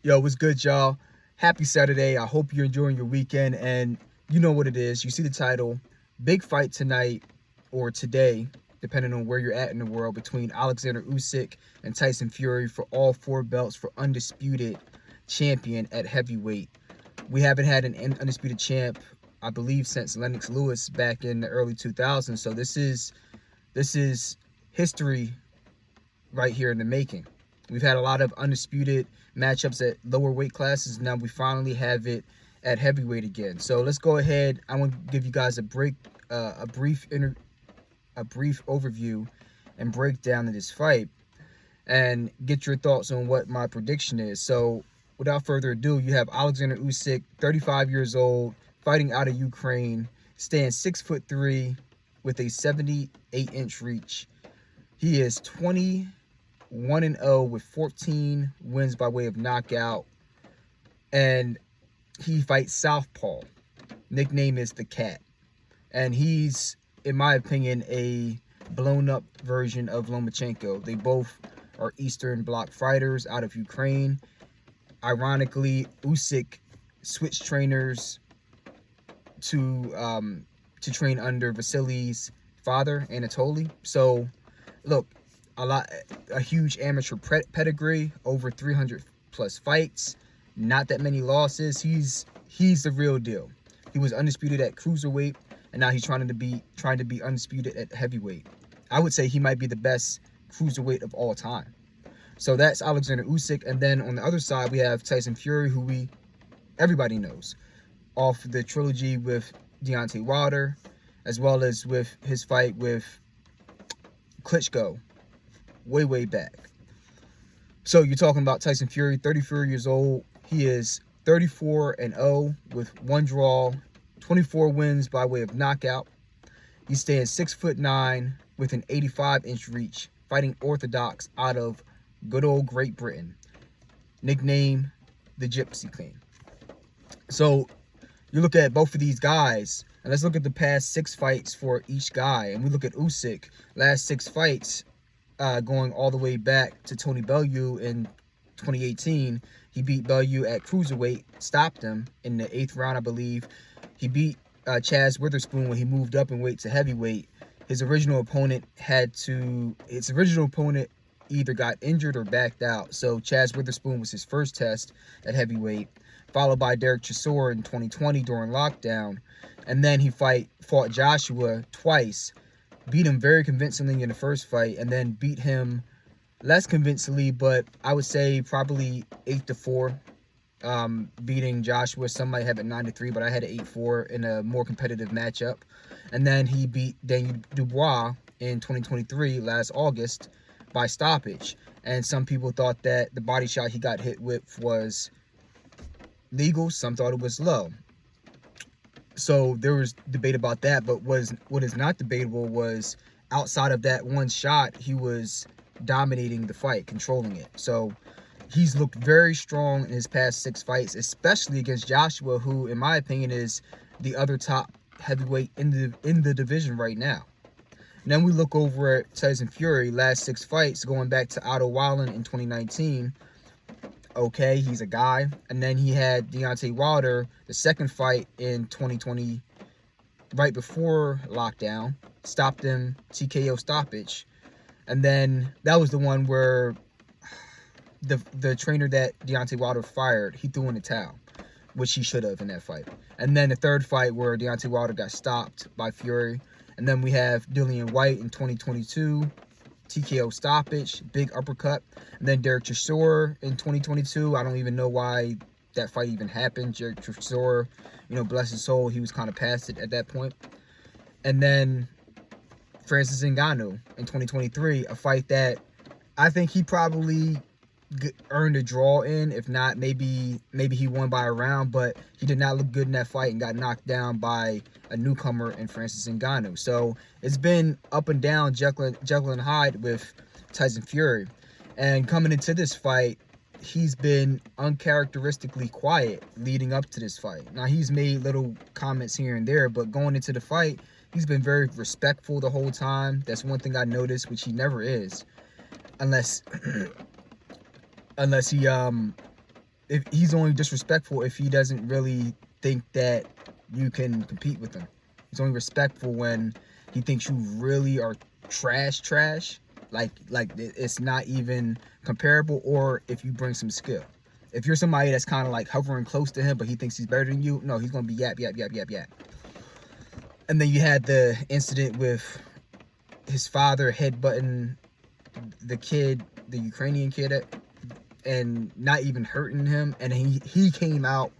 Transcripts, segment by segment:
Yo, what's good, y'all? Happy Saturday. I hope you're enjoying your weekend. And you know what it is. You see the title. Big fight tonight or today, depending on where you're at in the world, between Oleksandr Usyk and Tyson Fury for all four belts for undisputed champion at heavyweight. We haven't had an undisputed champ, I believe, since Lennox Lewis back in the early 2000s. So this is history right here in the making. We've had a lot of undisputed matchups at lower weight classes. Now we finally have it at heavyweight again. So let's go ahead. I want to give you guys a brief overview and breakdown of this fight, and get your thoughts on what my prediction is. So without further ado, you have Oleksandr Usyk, 35 years old, fighting out of Ukraine, stands 6'3" with a 78-inch reach. He is 21-0 with 14 wins by way of knockout, and he fights southpaw. Nickname is the Cat, and he's, in my opinion, a blown-up version of Lomachenko. They both are Eastern Bloc fighters out of Ukraine. Ironically, Usyk switched trainers to train under Vasily's father, Anatoly. So, look, a huge amateur pedigree, over 300 plus fights, not that many losses. He's the real deal. He was undisputed at cruiserweight, and now he's trying to be undisputed at heavyweight. I would say he might be the best cruiserweight of all time. So that's Oleksandr Usyk, and then on the other side we have Tyson Fury, who everybody knows off the trilogy with Deontay Wilder, as well as with his fight with Klitschko way back. So you're talking about Tyson Fury, 34 years old. He is 34-0 with one draw, 24 wins by way of knockout. He stands 6'9" with an 85-inch reach, fighting orthodox out of good old Great Britain. Nickname the Gypsy King. So you look at both of these guys, and let's look at the past 6 fights for each guy. And we look at Usyk, last 6 fights, going all the way back to Tony Bellew in 2018. He beat Bellew at cruiserweight, stopped him in the 8th round, I believe. He beat Chaz Witherspoon when he moved up in weight to heavyweight. His original opponent either got injured or backed out. So Chaz Witherspoon was his first test at heavyweight, followed by Derek Chisora in 2020 during lockdown. And then he fought Joshua twice, beat him very convincingly in the first fight, and then beat him less convincingly, but I would say probably 8-4, beating Joshua. Some might have it 9-3, but I had it 8-4 in a more competitive matchup. And then he beat Daniel Dubois in 2023, last August, by stoppage. And some people thought that the body shot he got hit with was legal. Some thought it was low. So there was debate about that, but what is not debatable was, outside of that one shot, he was dominating the fight, controlling it. So he's looked very strong in his past 6 fights, especially against Joshua, who, in my opinion, is the other top heavyweight in the division right now. And then we look over at Tyson Fury, last 6 fights, going back to Otto Wallen in 2019. Okay, he's a guy. And then he had Deontay Wilder, the second fight in 2020, right before lockdown, stopped him, TKO stoppage. And then that was the one where the trainer that Deontay Wilder fired, he threw in the towel, which he should have in that fight. And then the third fight where Deontay Wilder got stopped by Fury. And then we have Dillian White in 2022, TKO stoppage, big uppercut. And then Derek Chisora in 2022. I don't even know why that fight even happened. Derek Chisora, bless his soul, he was kind of past it at that point. And then Francis Ngannou in 2023, a fight that I think he probably earned a draw in. If not, maybe he won by a round, but he did not look good in that fight and got knocked down by a newcomer in Francis Ngannou. So it's been up and down, Jekyll and Hyde with Tyson Fury. And coming into this fight, he's been uncharacteristically quiet leading up to this fight. Now, he's made little comments here and there, but going into the fight, he's been very respectful the whole time. That's one thing I noticed, which he never is, unless he if he's only disrespectful if he doesn't really think that you can compete with him. He's only respectful when he thinks you really are trash, like it's not even comparable, or if you bring some skill. If you're somebody that's kind of like hovering close to him, but he thinks he's better than you, no, he's gonna be yap. And then you had the incident with his father headbutting the kid, the Ukrainian kid, and not even hurting him, and he came out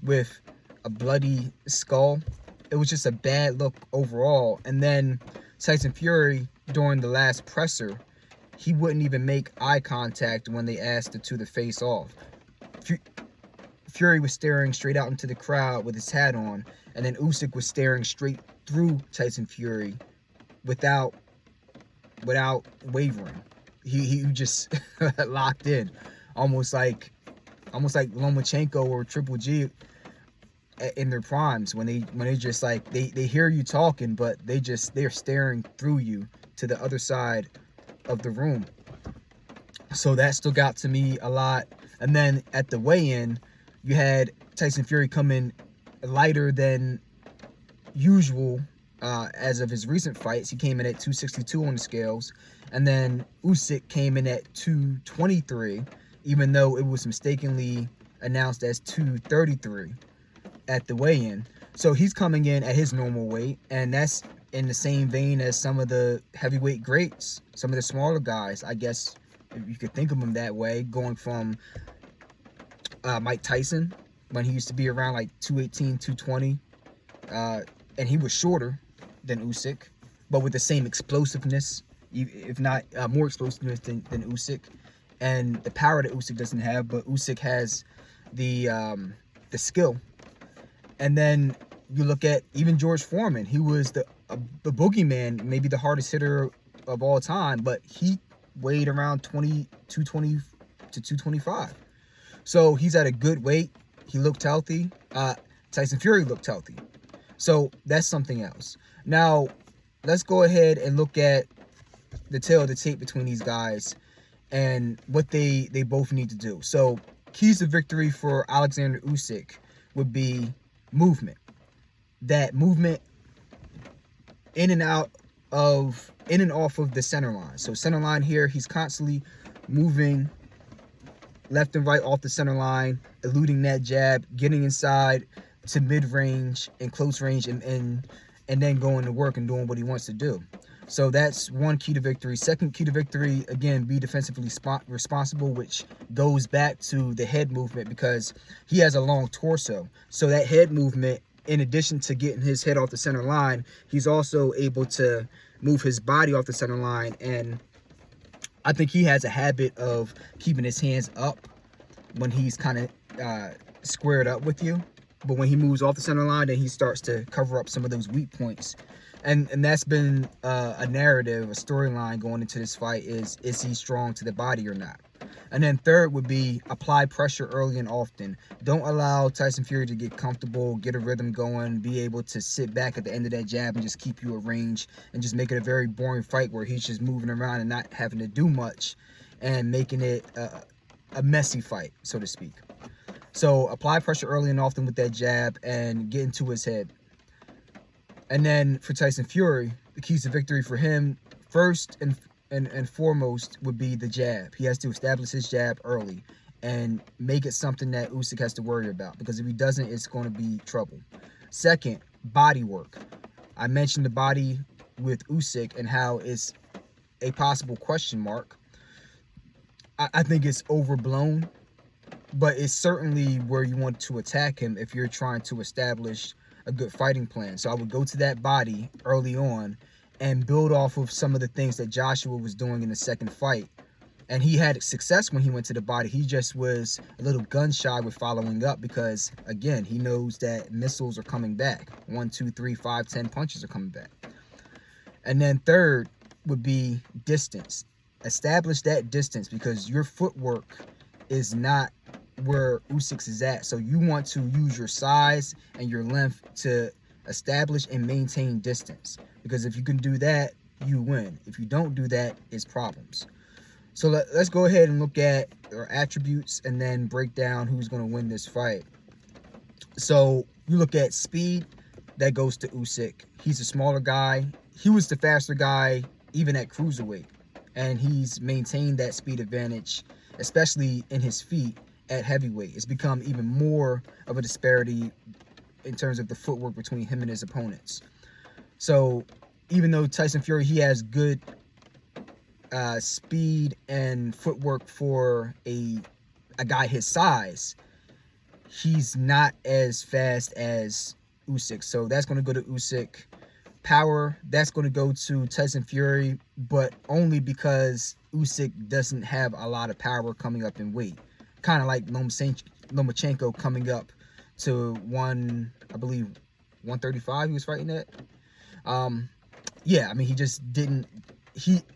with a bloody skull. It was just a bad look overall. And then Tyson Fury, during the last presser, he wouldn't even make eye contact when they asked the two to face off. Fury was staring straight out into the crowd with his hat on, and then Usyk was staring straight through Tyson Fury without wavering. He just locked in, almost like Lomachenko or Triple G in their primes, when they just like they hear you talking, but they're staring through you to the other side of the room. So that still got to me a lot. And then at the weigh-in, you had Tyson Fury come in lighter than usual. As of his recent fights, he came in at 262 on the scales, and then Usyk came in at 223, even though it was mistakenly announced as 233 at the weigh-in. So he's coming in at his normal weight, and that's in the same vein as some of the heavyweight greats, some of the smaller guys, I guess, if you could think of them that way, going from Mike Tyson, when he used to be around like 218, 220, and he was shorter than Usyk, but with the same explosiveness, if not more explosiveness than Usyk, and the power that Usyk doesn't have, but Usyk has the skill. And then you look at even George Foreman. He was the boogeyman, maybe the hardest hitter of all time, but he weighed around 220 to 225. So he's at a good weight. He looked healthy. Tyson Fury looked healthy. So that's something else. Now, let's go ahead and look at the tail of the tape between these guys and what they both need to do. So keys to victory for Oleksandr Usyk would be movement. That movement in and off of the center line. So center line here, he's constantly moving left and right off the center line, eluding that jab, getting inside to mid-range and close range, and then going to work and doing what he wants to do. So that's one key to victory. Second key to victory, again, be defensively responsible, which goes back to the head movement, because he has a long torso. So that head movement, in addition to getting his head off the center line, he's also able to move his body off the center line. And I think he has a habit of keeping his hands up when he's kind of squared up with you. But when he moves off the center line, then he starts to cover up some of those weak points. And that's been a narrative, a storyline going into this fight, is he strong to the body or not? And then third would be apply pressure early and often. Don't allow Tyson Fury to get comfortable, get a rhythm going, be able to sit back at the end of that jab and just keep you at range and just make it a very boring fight where he's just moving around and not having to do much and making it a messy fight, so to speak. So apply pressure early and often with that jab and get into his head. And then for Tyson Fury, the keys to victory for him, first and foremost, would be the jab. He has to establish his jab early and make it something that Usyk has to worry about, because if he doesn't, it's going to be trouble. Second, body work. I mentioned the body with Usyk and how it's a possible question mark. I think it's overblown, but it's certainly where you want to attack him if you're trying to establish a good fighting plan. So I would go to that body early on and build off of some of the things that Joshua was doing in the second fight. And he had success when he went to the body. He just was a little gun shy with following up because, again, he knows that missiles are coming back. 1, 2, 3, 5, 10 punches are coming back. And then third would be distance. Establish that distance, because your footwork is not where Usyk's is at. So you want to use your size and your length to establish and maintain distance, because if you can do that, you win. If you don't do that, it's problems. So let's go ahead and look at our attributes and then break down who's going to win this fight. So you look at speed, that goes to Usyk. He's a smaller guy. He was the faster guy even at cruiserweight, and he's maintained that speed advantage, especially in his feet at heavyweight. It's become even more of a disparity in terms of the footwork between him and his opponents. So even though Tyson Fury, he has good speed and footwork for a guy his size, he's not as fast as Usyk. So that's going to go to Usyk. Power, that's going to go to Tyson Fury, but only because Usyk doesn't have a lot of power coming up in weight. Kind of like Lomachenko coming up to I believe 135 he was fighting at. Yeah, I mean, he just didn't,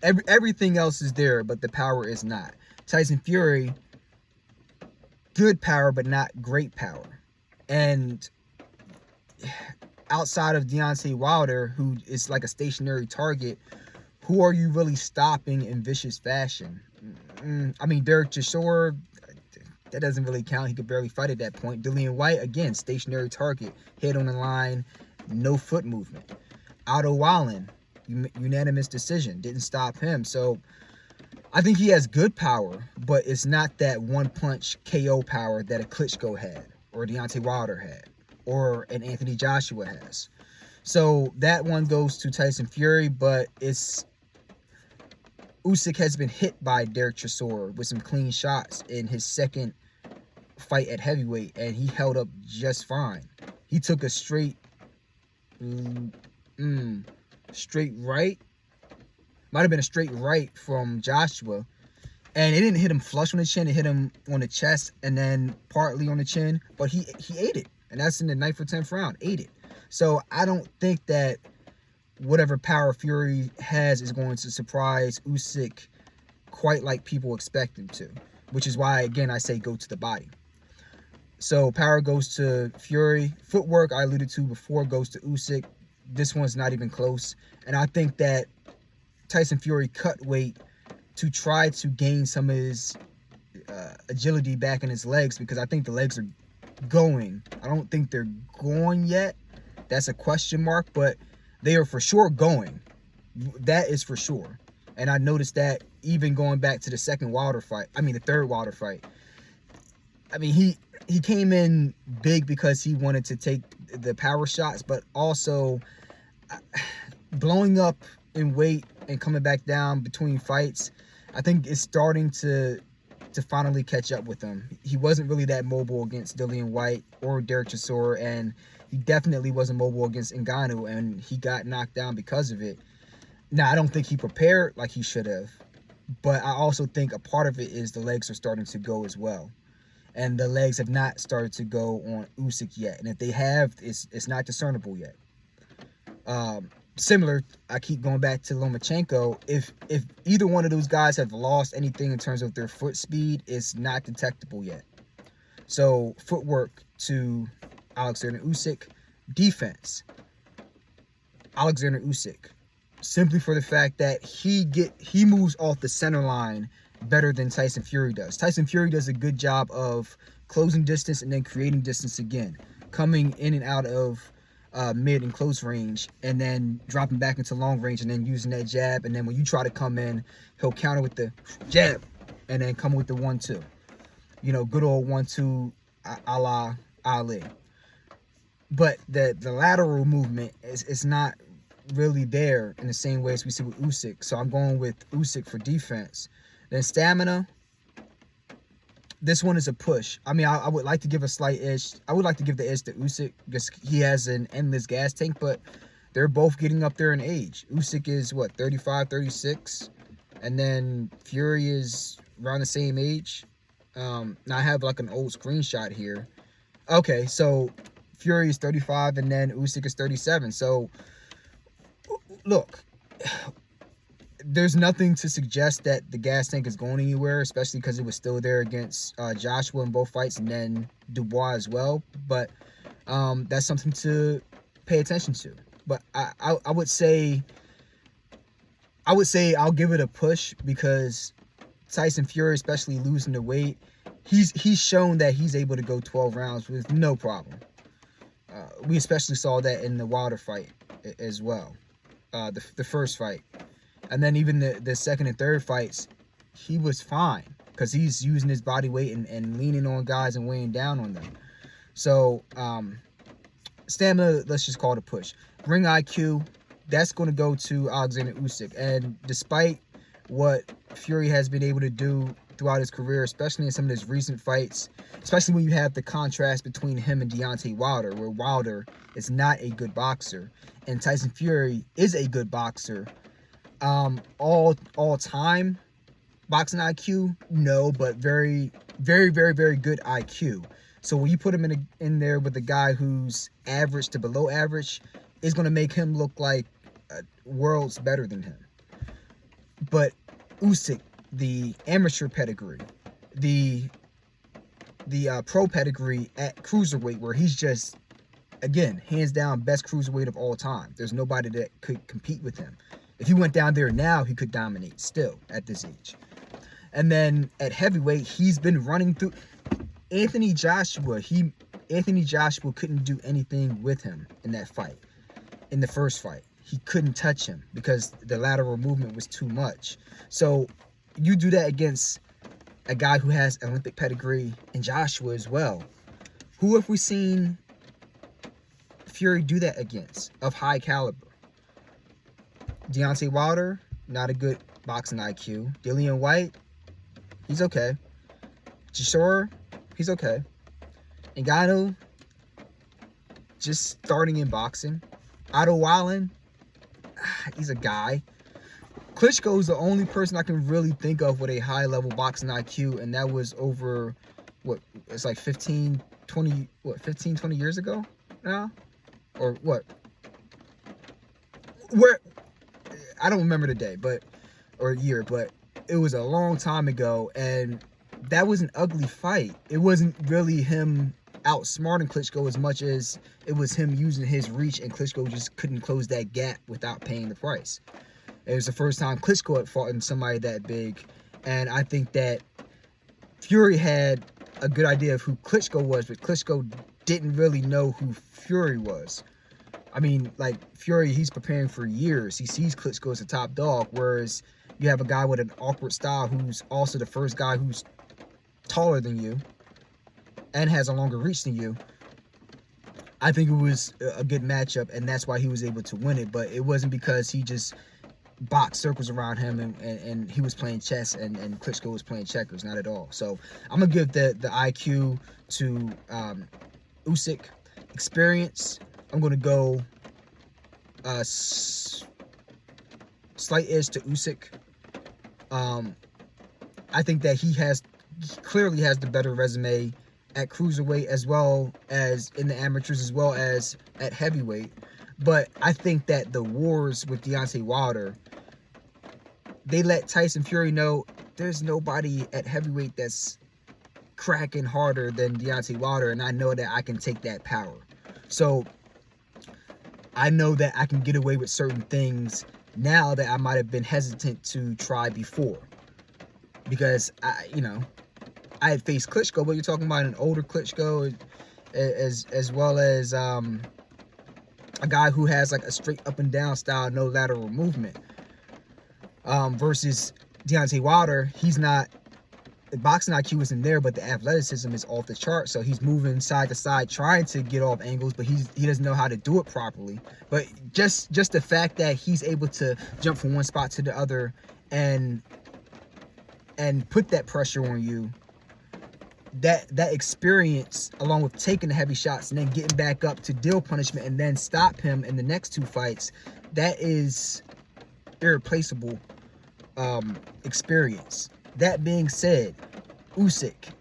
everything else is there, but the power is not. Tyson Fury, good power, but not great power. And outside of Deontay Wilder, who is like a stationary target, who are you really stopping in vicious fashion? I mean, Derek Chisora, that doesn't really count. He could barely fight at that point. Dillian White, again, stationary target, head on the line, no foot movement. Otto Wallen, unanimous decision, didn't stop him. So I think he has good power, but it's not that one-punch KO power that a Klitschko had, or Deontay Wilder had, or an Anthony Joshua has. So that one goes to Tyson Fury, but Usyk has been hit by Derek Chisora with some clean shots in his second fight at heavyweight, and he held up just fine. He took a straight right. Might have been a straight right from Joshua, and it didn't hit him flush on the chin. It hit him on the chest and then partly on the chin, but he ate it, and that's in the 9th or 10th round. Ate it. So I don't think that whatever power Fury has is going to surprise Usyk quite like people expect him to, which is why, again, I say go to the body. So power goes to Fury. Footwork, I alluded to before, goes to Usyk. This one's not even close. And I think that Tyson Fury cut weight to try to gain some of his agility back in his legs, because I think the legs are going. I don't think they're going yet. That's a question mark, but they are for sure going. That is for sure. And I noticed that even going back to the the third Wilder fight. I mean, he came in big because he wanted to take the power shots, but also blowing up in weight and coming back down between fights, I think it's starting to finally catch up with him. He wasn't really that mobile against Dillian White or Derek Chisora, and he definitely wasn't mobile against Ngannou, and he got knocked down because of it. Now, I don't think he prepared like he should have, but I also think a part of it is the legs are starting to go as well. And the legs have not started to go on Usyk yet. And if they have, it's not discernible yet. Similar, I keep going back to Lomachenko. If either one of those guys have lost anything in terms of their foot speed, it's not detectable yet. So footwork to Oleksandr Usyk. Defense, Oleksandr Usyk. Simply for the fact that he moves off the center line better than Tyson Fury does. Tyson Fury does a good job of closing distance and then creating distance again, coming in and out of mid and close range, and then dropping back into long range, and then using that jab. And then when you try to come in, he'll counter with the jab and then come with the 1-2. You know, good old 1-2 a la Ali. But the lateral movement is not really there in the same way as we see with Usyk. So I'm going with Usyk for defense. Then stamina, this one is a push. I mean, I would like to give a slight edge. I would like to give the edge to Usyk because he has an endless gas tank, but they're both getting up there in age. Usyk is, 35, 36? And then Fury is around the same age. Now I have like an old screenshot here. Okay, so Fury is 35 and then Usyk is 37. So, look, there's nothing to suggest that the gas tank is going anywhere, especially because it was still there against Joshua in both fights and then Dubois as well. But that's something to pay attention to. But I would say I'll give it a push because Tyson Fury, especially losing the weight, he's shown that he's able to go 12 rounds with no problem. We especially saw that in the Wilder fight as well, the first fight. And then even the second and third fights, he was fine because he's using his body weight and leaning on guys and weighing down on them. So stamina, let's just call it a push. Ring IQ, that's going to go to Oleksandr Usyk. And despite what Fury has been able to do throughout his career, especially in some of his recent fights, especially when you have the contrast between him and Deontay Wilder, where Wilder is not a good boxer and Tyson Fury is a good boxer. All time boxing IQ, no, but very, very, very, very good IQ. So when you put him in there with a guy who's average to below average, it's going to make him look like worlds better than him. But Usyk, the amateur pedigree, the pro pedigree at cruiserweight, where he's just, again, hands down best cruiserweight of all time. There's nobody that could compete with him. If he went down there now, he could dominate still at this age. And then at heavyweight, he's been running through Anthony Joshua. Anthony Joshua couldn't do anything with him in that fight. In the first fight, he couldn't touch him because the lateral movement was too much. So you do that against a guy who has Olympic pedigree and Joshua as well. Who have we seen Fury do that against of high caliber? Deontay Wilder, not a good boxing IQ. Dillian White, he's okay. Chisora, he's okay. Ngannou, just starting in boxing. Otto Wallen, he's a guy. Klitschko is the only person I can really think of with a high-level boxing IQ, and that was over, what, it's like 15, 20 years ago now? Or what? Where, I don't remember the day, or year, but it was a long time ago, and that was an ugly fight. It wasn't really him outsmarting Klitschko as much as it was him using his reach, and Klitschko just couldn't close that gap without paying the price. It was the first time Klitschko had fought in somebody that big, and I think that Fury had a good idea of who Klitschko was, but Klitschko didn't really know who Fury was. I mean, like, Fury, he's preparing for years. He sees Klitschko as a top dog, whereas you have a guy with an awkward style who's also the first guy who's taller than you and has a longer reach than you. I think it was a good matchup, and that's why he was able to win it. But it wasn't because he just boxed circles around him and he was playing chess and Klitschko was playing checkers. Not at all. So I'm going to give the IQ to Usyk. Experience, I'm going to go slight edge to Usyk. I think that he clearly has the better resume at cruiserweight as well as in the amateurs as well as at heavyweight. But I think that the wars with Deontay Wilder, they let Tyson Fury know there's nobody at heavyweight that's cracking harder than Deontay Wilder, and I know that I can take that power. So I know that I can get away with certain things now that I might have been hesitant to try before. Because I had faced Klitschko, but you're talking about an older Klitschko as well as a guy who has like a straight up and down style, no lateral movement. Versus Deontay Wilder, he's not, the boxing IQ isn't there, but the athleticism is off the chart. So he's moving side to side, trying to get off angles, but he doesn't know how to do it properly. But just the fact that he's able to jump from one spot to the other and put that pressure on you, that experience, along with taking the heavy shots and then getting back up to deal punishment and then stop him in the next two fights, that is irreplaceable experience. That being said, Usyk,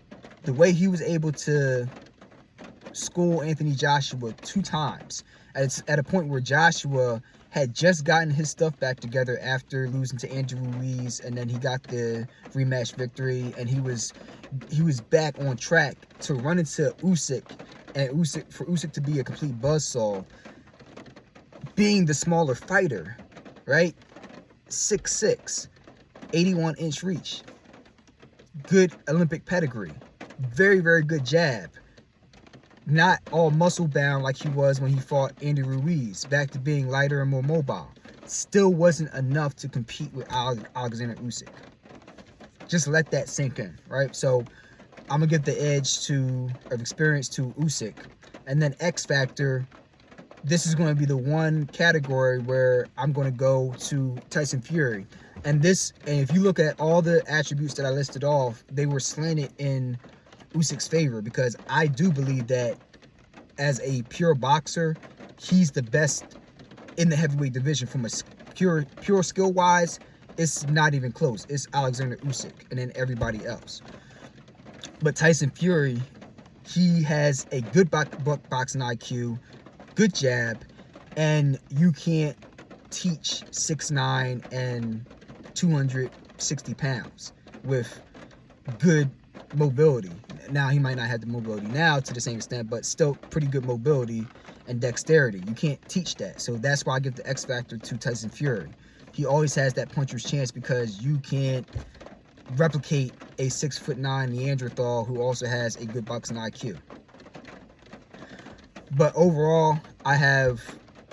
the way he was able to school Anthony Joshua 2 times at a point where Joshua had just gotten his stuff back together after losing to Andrew Ruiz, and then he got the rematch victory, and he was back on track to run into Usyk, and for Usyk to be a complete buzzsaw, being the smaller fighter, right? 6'6", 81-inch reach. good Olympic pedigree, very, very good jab. Not all muscle bound like he was when he fought Andy Ruiz, back to being lighter and more mobile. Still wasn't enough to compete with Alexander Usyk. Just let that sink in, right? So I'm gonna give the edge of experience to Usyk. And then X Factor, this is going to be the one category where I'm going to go to Tyson Fury. And if you look at all the attributes that I listed off, they were slanted in Usyk's favor, because I do believe that as a pure boxer, he's the best in the heavyweight division. From a pure skill wise, it's not even close. It's Alexander Usyk and then everybody else. But Tyson Fury, he has a good boxing IQ, good jab, and you can't teach 6'9" and 260 pounds with good mobility. Now, he might not have the mobility now to the same extent, but still pretty good mobility and dexterity. You can't teach that. So that's why I give the X factor to Tyson Fury. He always has that puncher's chance, because you can't replicate a 6'9" Neanderthal who also has a good boxing IQ. But overall, I have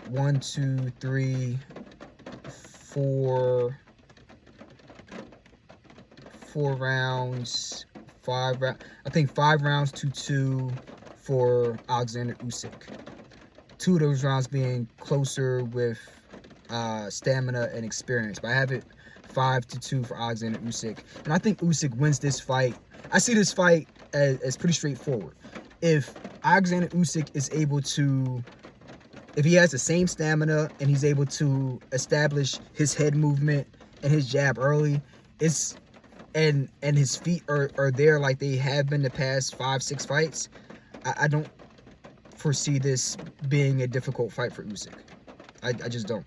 1, 2, 3, 4 rounds, 5 rounds. I think 5 rounds to 2 for Alexander Usyk. 2 of those rounds being closer with stamina and experience. But I have it 5-2 for Alexander Usyk. And I think Usyk wins this fight. I see this fight as pretty straightforward. If Alexander Usyk is able to, if he has the same stamina and he's able to establish his head movement and his jab early, and his feet are there like they have been the past 5-6 fights, I don't foresee this being a difficult fight for Usyk. I just don't.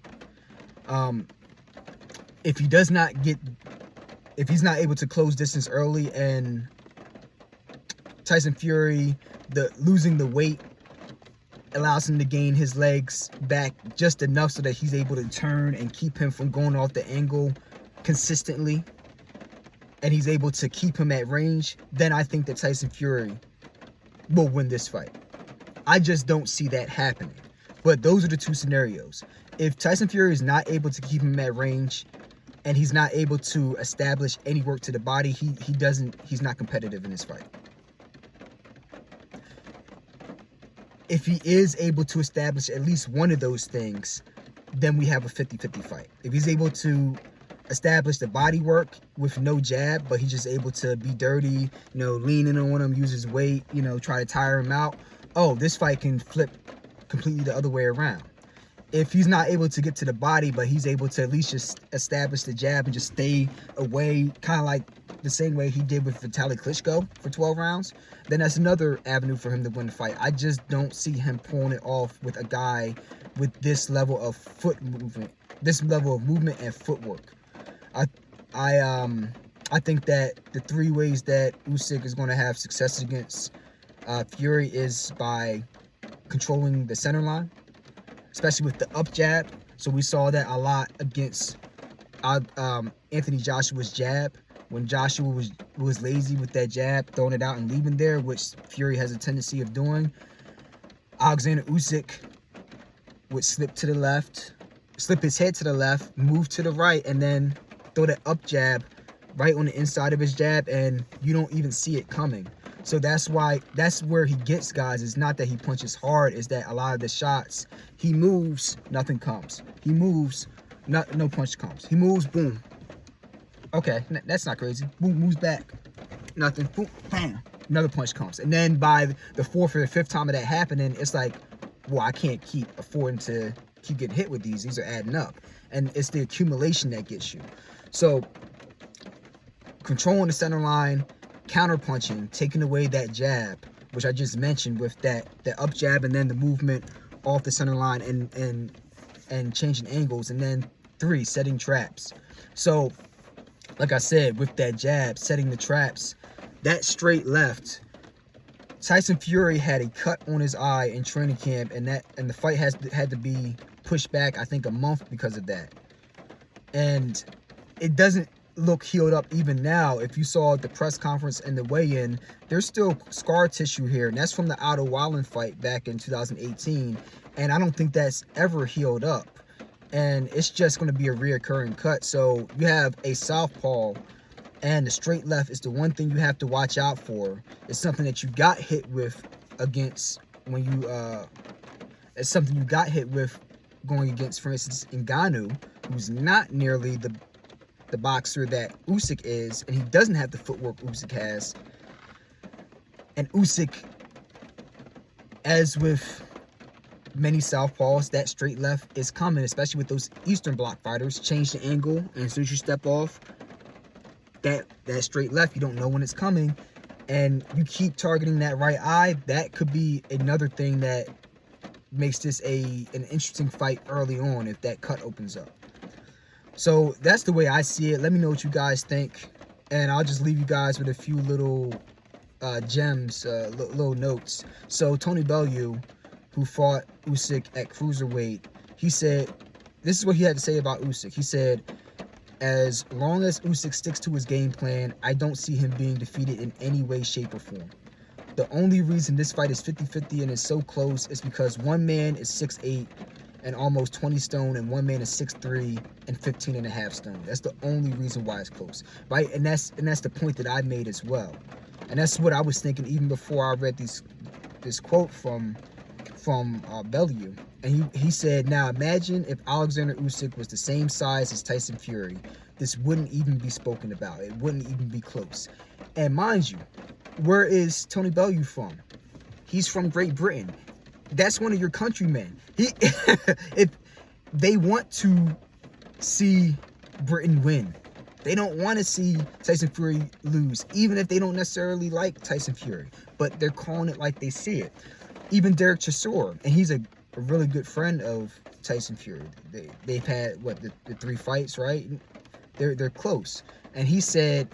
If he's not able to close distance early, and Tyson Fury, losing the weight allows him to gain his legs back just enough so that he's able to turn and keep him from going off the angle consistently, and he's able to keep him at range, then I think that Tyson Fury will win this fight. I just don't see that happening. But those are the 2 scenarios. If Tyson Fury is not able to keep him at range, and he's not able to establish any work to the body, he's not competitive in this fight. If he is able to establish at least one of those things, then we have a 50-50 fight. If he's able to establish the body work with no jab, but he's just able to be dirty, leaning on him, use his weight, try to tire him out, this fight can flip completely the other way around. If he's not able to get to the body, but he's able to at least just establish the jab and just stay away, kind of like the same way he did with Vitaly Klitschko for 12 rounds, then that's another avenue for him to win the fight. I just don't see him pulling it off with a guy with this level of movement and footwork. I think that the 3 ways that Usyk is going to have success against Fury is by controlling the center line, especially with the up jab. So we saw that a lot against Anthony Joshua's jab, when Joshua was lazy with that jab, throwing it out and leaving there, which Fury has a tendency of doing. Alexander Usyk would slip to the left, slip his head to the left, move to the right, and then throw that up jab right on the inside of his jab, and you don't even see it coming. So that's where he gets guys. It's not that he punches hard, it's that a lot of the shots, he moves, nothing comes. He moves, no punch comes. He moves, boom. Okay, that's not crazy. Boom, moves back, nothing. Boom, bam, another punch comes. And then by the 4th or the 5th time of that happening, it's like, well, I can't keep affording to keep getting hit with these. These are adding up. And it's the accumulation that gets you. So controlling the center line, counter punching, taking away that jab, which I just mentioned with that up jab, and then the movement off the center line and changing angles, and then 3, setting traps. So like I said, with that jab, setting the traps, that straight left, Tyson Fury had a cut on his eye in training camp, and the fight had to be pushed back, I think, a month because of that. And it doesn't look healed up even now. If you saw the press conference and the weigh-in, there's still scar tissue here, and that's from the Otto Wallen fight back in 2018, and I don't think that's ever healed up, and it's just going to be a reoccurring cut. So you have a southpaw, and the straight left is the one thing you have to watch out for. It's something that you got hit with against when you it's something you got hit with going against, for instance, Ngannou, who's not nearly the boxer that Usyk is, and he doesn't have the footwork Usyk has. And Usyk, as with many southpaws, that straight left is coming, especially with those Eastern Bloc fighters. Change the angle, and as soon as you step off, that straight left, you don't know when it's coming, and you keep targeting that right eye. That could be another thing that makes this an interesting fight early on if that cut opens up. So that's the way I see it. Let me know what you guys think, and I'll just leave you guys with a few little gems, little notes. So Tony Bellew, who fought Usyk at cruiserweight, he said, this is what he had to say about Usyk. He said, as long as Usyk sticks to his game plan, I don't see him being defeated in any way, shape, or form. The only reason this fight is 50-50 and is so close is because one man is 6'8" and almost 20 stone, and one man is 6'3" and 15.5 stone. That's the only reason why it's close, right? And that's the point that I made as well. And that's what I was thinking even before I read this quote from Bellew. And he said, now imagine if Alexander Usyk was the same size as Tyson Fury. This wouldn't even be spoken about. It wouldn't even be close. And mind you, where is Tony Bellew from? He's from Great Britain. That's one of your countrymen. If they want to see Britain win, they don't want to see Tyson Fury lose, even if they don't necessarily like Tyson Fury, but they're calling it like they see it. Even Derek Chisora, and he's a really good friend of Tyson Fury. They've had the 3 fights, right? They're close, and he said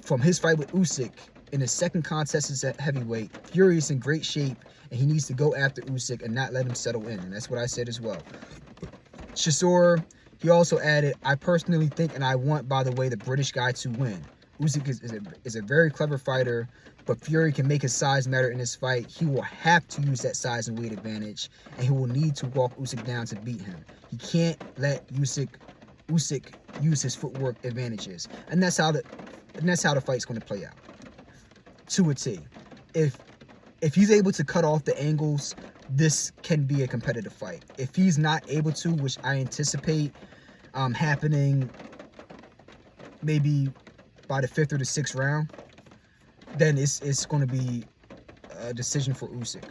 from his fight with Usyk in his second contest is at heavyweight, Fury is in great shape, and he needs to go after Usyk and not let him settle in. And that's what I said as well. Chisora, he also added, I personally think, and I want, by the way, the British guy to win. Usyk is a very clever fighter, but Fury can make his size matter in this fight. He will have to use that size and weight advantage, and he will need to walk Usyk down to beat him. He can't let Usyk use his footwork advantages. And that's how the fight's going to play out, to a T. If he's able to cut off the angles, this can be a competitive fight. If he's not able to, which I anticipate happening maybe by the 5th or the 6th round, then it's going to be a decision for Usyk.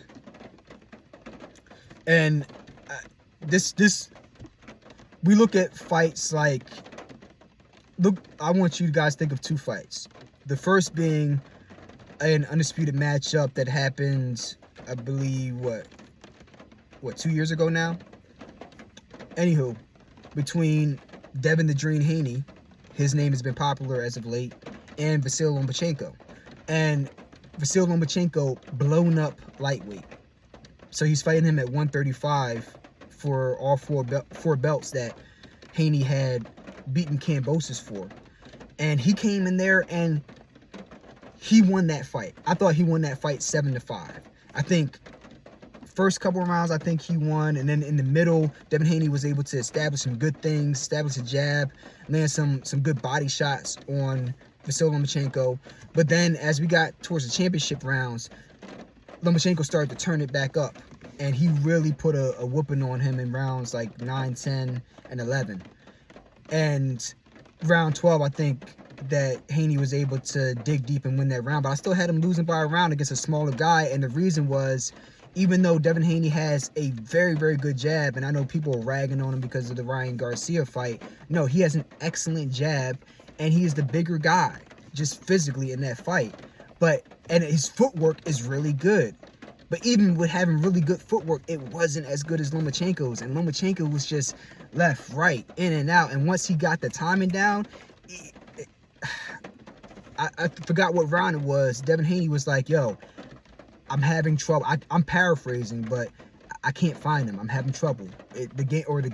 And we look at fights like, I want you guys to think of 2 fights. The first being an undisputed matchup that happened, I believe, what 2 years ago now? Anywho, between Devin the Dream Haney, his name has been popular as of late, and Vasyl Lomachenko. And Vasyl Lomachenko blown up lightweight. So he's fighting him at 135 for all four belts that Haney had beaten Kambosos for. And he came in there and he won that fight. I thought he won that fight 7-5. I think first couple of rounds, I think he won. And then in the middle, Devin Haney was able to establish some good things, establish a jab, land some good body shots on Vasyl Lomachenko. But then as we got towards the championship rounds, Lomachenko started to turn it back up. And he really put a whooping on him in rounds like 9, 10, and 11. And round 12, I think that Haney was able to dig deep and win that round. But I still had him losing by a round against a smaller guy. And the reason was, even though Devin Haney has a very, very good jab, and I know people are ragging on him because of the Ryan Garcia fight, no, he has an excellent jab, and he is the bigger guy, just physically in that fight. And his footwork is really good. But even with having really good footwork, it wasn't as good as Lomachenko's. And Lomachenko was just left, right, in and out. And once he got the timing down, I forgot what round it was. Devin Haney was like, yo, I'm having trouble. I'm paraphrasing, but I can't find him. I'm having trouble. The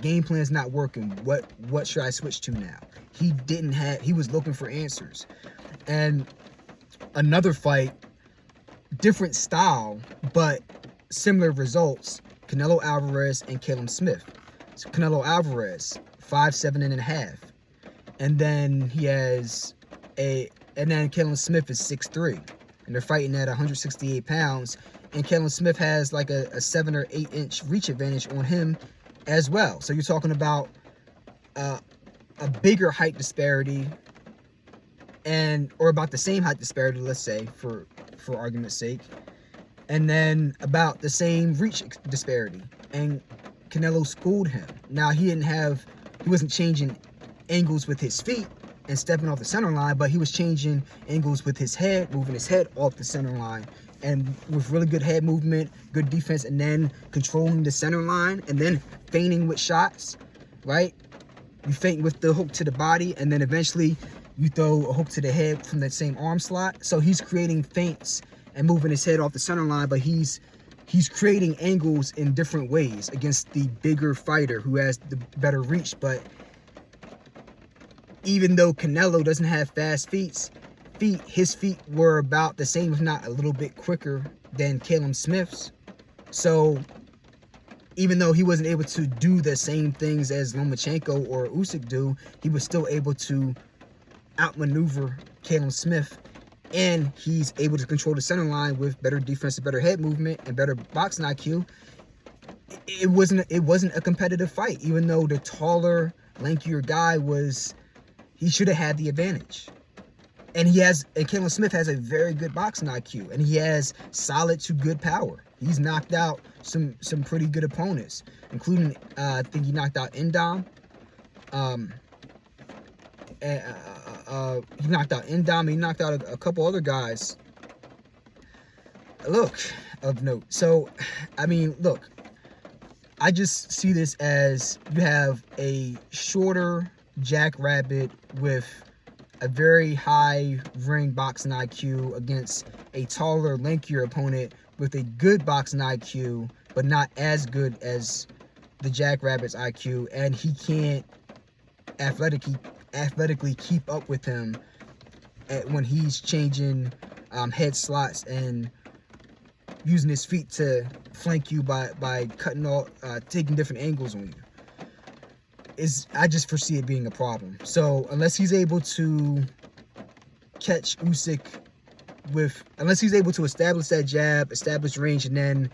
game plan is not working. What should I switch to now? He was looking for answers. And another fight, different style, but similar results, Canelo Alvarez and Caleb Smith. So Canelo Alvarez, 5'7.5". And then Caleb Smith is 6'3". And they're fighting at 168 pounds. And Caleb Smith has like a 7 or 8 inch reach advantage on him as well. So you're talking about a bigger height disparity, or about the same height disparity, let's say, for argument's sake, and then about the same reach disparity. And Canelo schooled him. Now he wasn't changing angles with his feet and stepping off the center line, but he was changing angles with his head, moving his head off the center line, and with really good head movement, good defense, and then controlling the center line, and then feinting with shots, right? You feint with the hook to the body, and then eventually you throw a hook to the head from that same arm slot. So he's creating feints and moving his head off the center line, but he's creating angles in different ways against the bigger fighter who has the better reach. But even though Canelo doesn't have fast feet, his feet were about the same, if not a little bit quicker than Caleb Smith's. So even though he wasn't able to do the same things as Lomachenko or Usyk do, he was still able to outmaneuver Caleb Smith, and he's able to control the center line with better defense, better head movement, and better boxing IQ. It wasn't a competitive fight, even though the taller, lankier guy he should have had the advantage. And Caleb Smith has a very good boxing IQ, and he has solid to good power. He's knocked out some pretty good opponents, including I think he knocked out Indom. He knocked out Indom. He knocked out a couple other guys. Of note. So, I mean, look, I just see this as you have a shorter jackrabbit with a very high ring boxing IQ against a taller, lankier opponent with a good boxing IQ, but not as good as the jackrabbit's IQ, and he can't athletically keep up with him when he's changing head slots and using his feet to flank you by cutting off, taking different angles on you. I just foresee it being a problem. So unless he's able to catch Usyk unless he's able to establish that jab, establish range, and then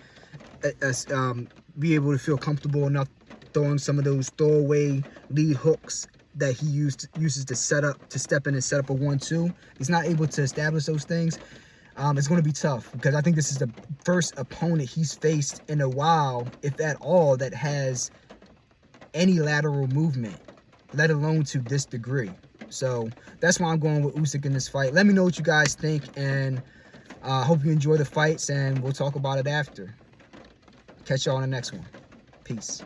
be able to feel comfortable enough throwing some of those throwaway lead hooks that he uses to step in and set up a 1-2. He's not able to establish those things. It's going to be tough, because I think this is the first opponent he's faced in a while, if at all, that has any lateral movement, let alone to this degree. So that's why I'm going with Usyk in this fight. Let me know what you guys think, and hope you enjoy the fights, and we'll talk about it after. Catch y'all on the next one. Peace.